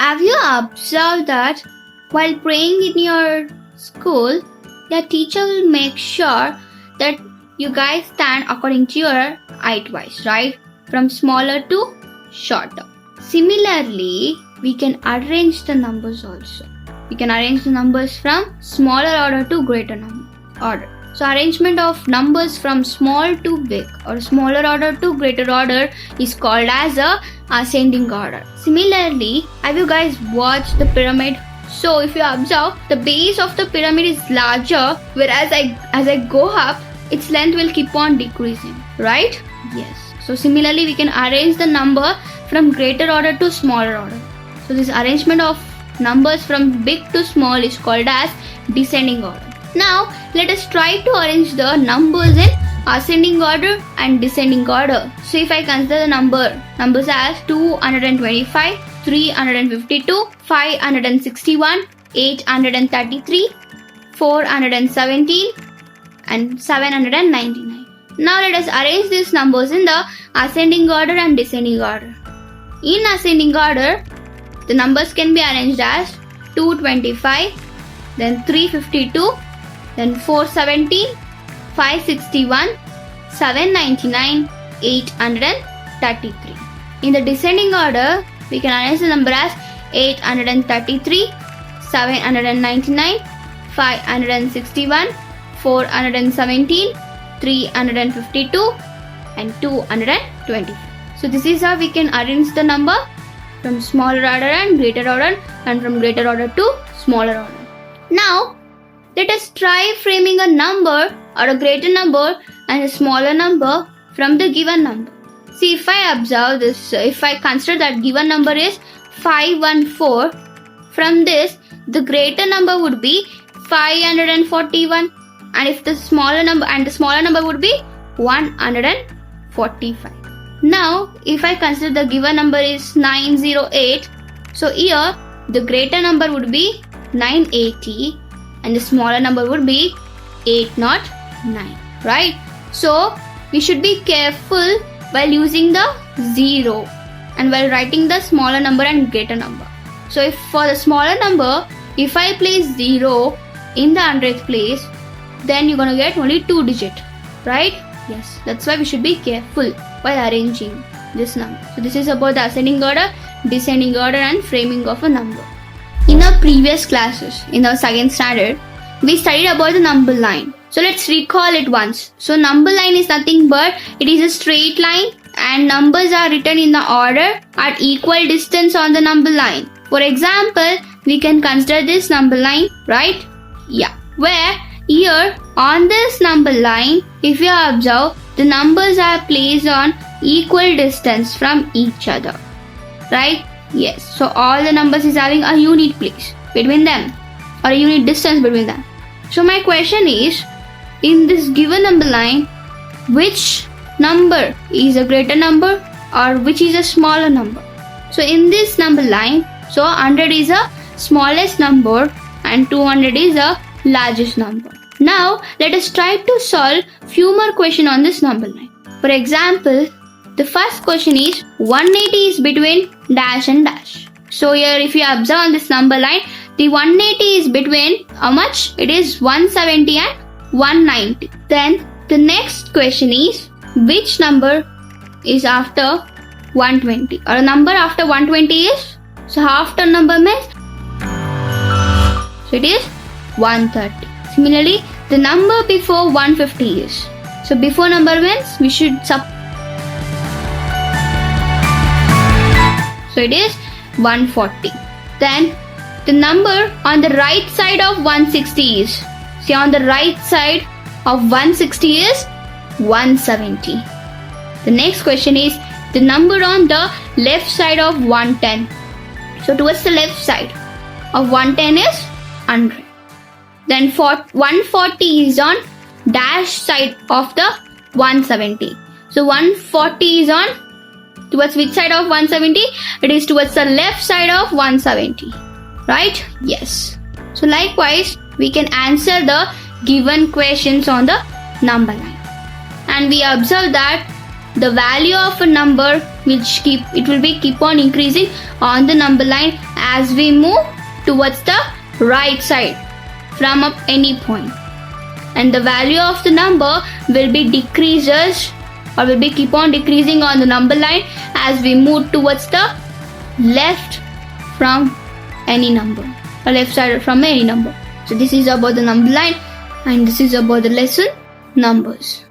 Have you observed that while praying in your school, the teacher will make sure that you guys stand according to your height wise, right? From smaller to shorter. Similarly, we can arrange the numbers also. We can arrange the numbers from smaller order to greater order. So arrangement of numbers from small to big or smaller order to greater order is called as a ascending order. Similarly, have you guys watched the pyramid? So if you observe, the base of the pyramid is larger, whereas as I go up, its length will keep on decreasing, right? Yes. So similarly, we can arrange the number from greater order to smaller order. So this arrangement of numbers from big to small is called as descending order. Now, let us try to arrange the numbers in ascending order and descending order. So if I consider the numbers as 225, 352, 561, 833, 417 and 799. Now let us arrange these numbers in the ascending order and descending order. In ascending order, the numbers can be arranged as 225, then 352, then 417, 561, 799, 833. In the descending order, we can arrange the number as 833, 799, 561, 417, 352 and 225. So this is how we can arrange the number from smaller order and greater order and from greater order to smaller order. Now, let us try framing a number or a greater number and a smaller number from the given number. See, if I observe this, if I consider that given number is 514, from this, the greater number would be 541, and if the smaller number would be 145. Now, if I consider the given number is 908, so here the greater number would be 980 and the smaller number would be 809, right? So, we should be careful while using the 0 and while writing the smaller number and greater number. So, if for the smaller number, if I place 0 in the 100th place, then you're going to get only 2 digits, right? Yes, that's why we should be careful while arranging this number. So this is about the ascending order, descending order and framing of a number. In our previous classes, in our second standard, we studied about the number line. So let's recall it once. So number line is nothing but it is a straight line and numbers are written in the order at equal distance on the number line. For example, we can consider this number line, right? Yeah, where here on this number line, if you observe, the numbers are placed on equal distance from each other, right? Yes, so all the numbers is having a unit place between them or a unit distance between them. So my question is, in this given number line, which number is a greater number or which is a smaller number? So in this number line, so 100 is a smallest number and 200 is a largest number. Now, let us try to solve few more questions on this number line. For example, the first question is 180 is between dash and dash. So here if you observe on this number line, the 180 is between how much? It is 170 and 190. Then the next question is which number is after 120 or a number after 120 is? So half term number means so it is 130. Similarly, the number before 150 is. So before number means we should so it is 140. Then the number on the right side of 160 is. See, on the right side of 160 is 170. The next question is the number on the left side of 110. So towards the left side of 110 is 100. Then 140 is on dash side of the 170. So 140 is on towards which side of 170? It is towards the left side of 170. Right? Yes. So likewise, we can answer the given questions on the number line. And we observe that the value of a number will keep on increasing on the number line as we move towards the right side from up any point. And the value of the number will be decreases or will be keep on decreasing on the number line as we move towards the left from any number or left side from any number. So this is about the number line and this is about the lesson numbers.